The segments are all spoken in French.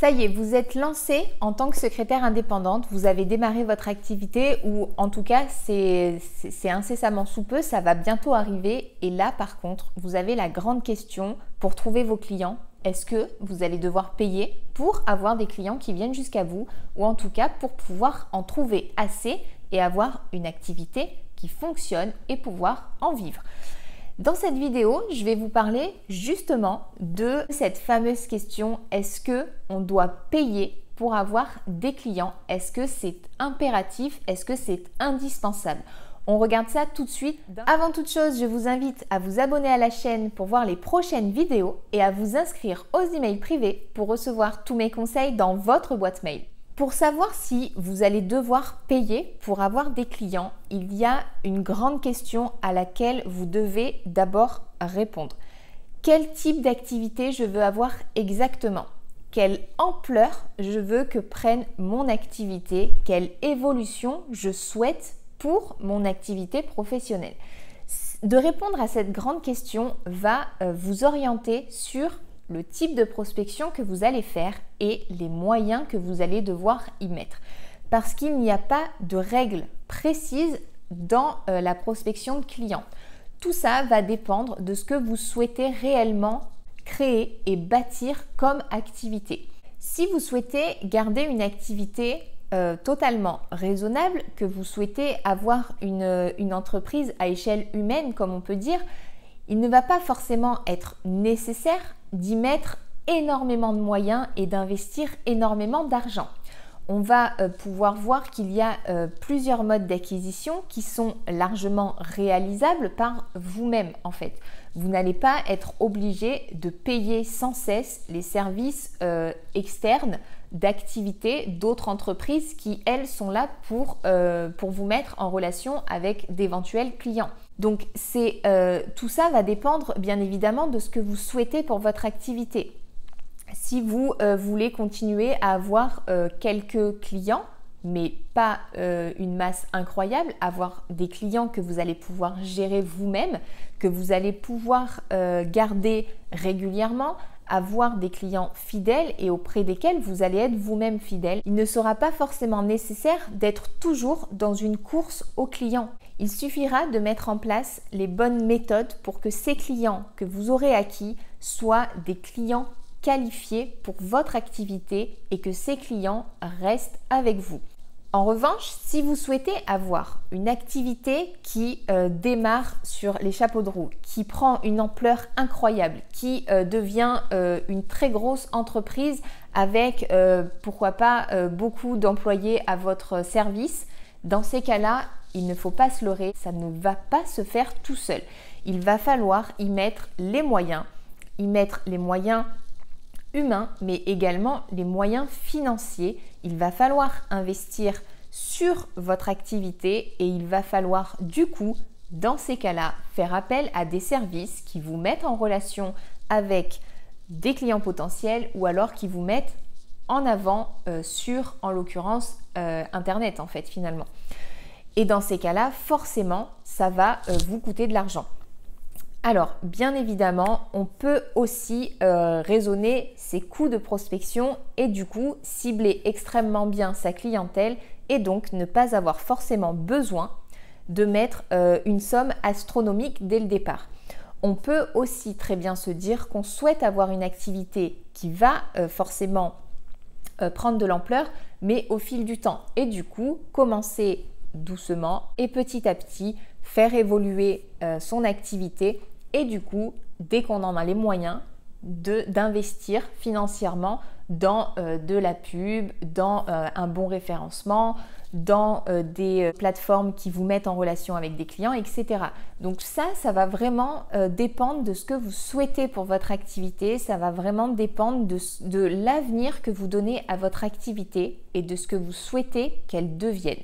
Ça y est, vous êtes lancé en tant que secrétaire indépendante, vous avez démarré votre activité ou en tout cas c'est incessamment sous peu, ça va bientôt arriver et là par contre vous avez la grande question pour trouver vos clients. Est-ce que vous allez devoir payer pour avoir des clients qui viennent jusqu'à vous ou en tout cas pour pouvoir en trouver assez et avoir une activité qui fonctionne et pouvoir en vivre? Dans cette vidéo, je vais vous parler justement de cette fameuse question, est-ce que on doit payer pour avoir des clients? Est-ce que c'est impératif? Est-ce que c'est indispensable? On regarde ça tout de suite. Avant toute chose, je vous invite à vous abonner à la chaîne pour voir les prochaines vidéos et à vous inscrire aux emails privés pour recevoir tous mes conseils dans votre boîte mail. Pour savoir si vous allez devoir payer pour avoir des clients, il y a une grande question à laquelle vous devez d'abord répondre. Quel type d'activité je veux avoir exactement? Quelle ampleur je veux que prenne mon activité? Quelle évolution je souhaite pour mon activité professionnelle? De répondre à cette grande question va vous orienter sur le type de prospection que vous allez faire et les moyens que vous allez devoir y mettre. Parce qu'il n'y a pas de règles précises dans la prospection de clients. Tout ça va dépendre de ce que vous souhaitez réellement créer et bâtir comme activité. Si vous souhaitez garder une activité totalement raisonnable, que vous souhaitez avoir une entreprise à échelle humaine, comme on peut dire, il ne va pas forcément être nécessaire d'y mettre énormément de moyens et d'investir énormément d'argent. On va pouvoir voir qu'il y a plusieurs modes d'acquisition qui sont largement réalisables par vous-même en fait. Vous n'allez pas être obligé de payer sans cesse les services externes d'activités d'autres entreprises qui, elles, sont là pour vous mettre en relation avec d'éventuels clients. Donc, tout ça va dépendre bien évidemment de ce que vous souhaitez pour votre activité. Si vous voulez continuer à avoir quelques clients, mais pas une masse incroyable, avoir des clients que vous allez pouvoir gérer vous-même, que vous allez pouvoir garder régulièrement, avoir des clients fidèles et auprès desquels vous allez être vous-même fidèle. Il ne sera pas forcément nécessaire d'être toujours dans une course aux clients. Il suffira de mettre en place les bonnes méthodes pour que ces clients que vous aurez acquis soient des clients qualifiés pour votre activité et que ces clients restent avec vous. En revanche, si vous souhaitez avoir une activité qui démarre sur les chapeaux de roue, qui prend une ampleur incroyable, qui devient une très grosse entreprise avec, pourquoi pas, beaucoup d'employés à votre service, dans ces cas-là, il ne faut pas se leurrer, ça ne va pas se faire tout seul. Il va falloir y mettre les moyens humains, mais également les moyens financiers. Il va falloir investir sur votre activité et il va falloir du coup, dans ces cas-là, faire appel à des services qui vous mettent en relation avec des clients potentiels ou alors qui vous mettent en avant sur, en l'occurrence, Internet en fait finalement. Et dans ces cas-là, forcément, ça va vous coûter de l'argent. Alors, bien évidemment, on peut aussi raisonner ses coûts de prospection et du coup cibler extrêmement bien sa clientèle et donc ne pas avoir forcément besoin de mettre une somme astronomique dès le départ. On peut aussi très bien se dire qu'on souhaite avoir une activité qui va forcément prendre de l'ampleur, mais au fil du temps. Et du coup, commencer doucement et petit à petit, faire évoluer son activité et du coup, dès qu'on en a les moyens, d'investir financièrement dans de la pub, dans un bon référencement, dans des plateformes qui vous mettent en relation avec des clients, etc. Donc ça va vraiment dépendre de ce que vous souhaitez pour votre activité, ça va vraiment dépendre de l'avenir que vous donnez à votre activité et de ce que vous souhaitez qu'elle devienne.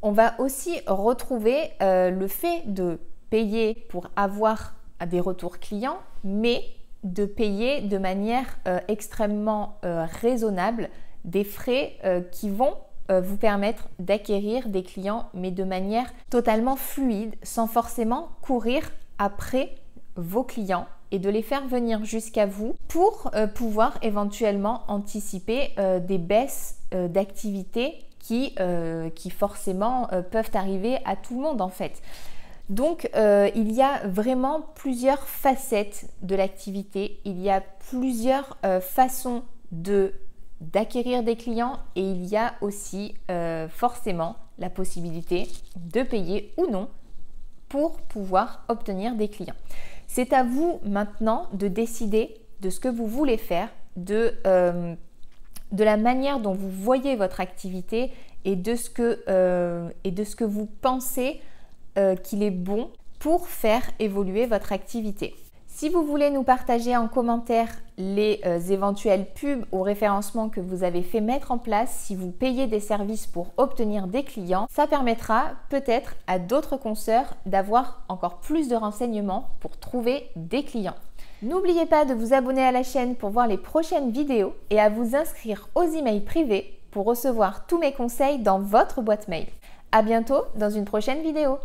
On va aussi retrouver le fait de payer pour avoir des retours clients, mais de payer de manière extrêmement raisonnable des frais qui vont vous permettre d'acquérir des clients, mais de manière totalement fluide, sans forcément courir après vos clients et de les faire venir jusqu'à vous pour pouvoir éventuellement anticiper des baisses d'activité qui forcément peuvent arriver à tout le monde en fait. Donc il y a vraiment plusieurs facettes de l'activité, il y a plusieurs façons d'acquérir des clients et il y a aussi forcément la possibilité de payer ou non pour pouvoir obtenir des clients. C'est à vous maintenant de décider de ce que vous voulez faire, de la manière dont vous voyez votre activité et de ce que vous pensez qu'il est bon pour faire évoluer votre activité. Si vous voulez nous partager en commentaire les éventuels pubs ou référencements que vous avez fait mettre en place si vous payez des services pour obtenir des clients, ça permettra peut-être à d'autres consoeurs d'avoir encore plus de renseignements pour trouver des clients. N'oubliez pas de vous abonner à la chaîne pour voir les prochaines vidéos et à vous inscrire aux emails privés pour recevoir tous mes conseils dans votre boîte mail. À bientôt dans une prochaine vidéo.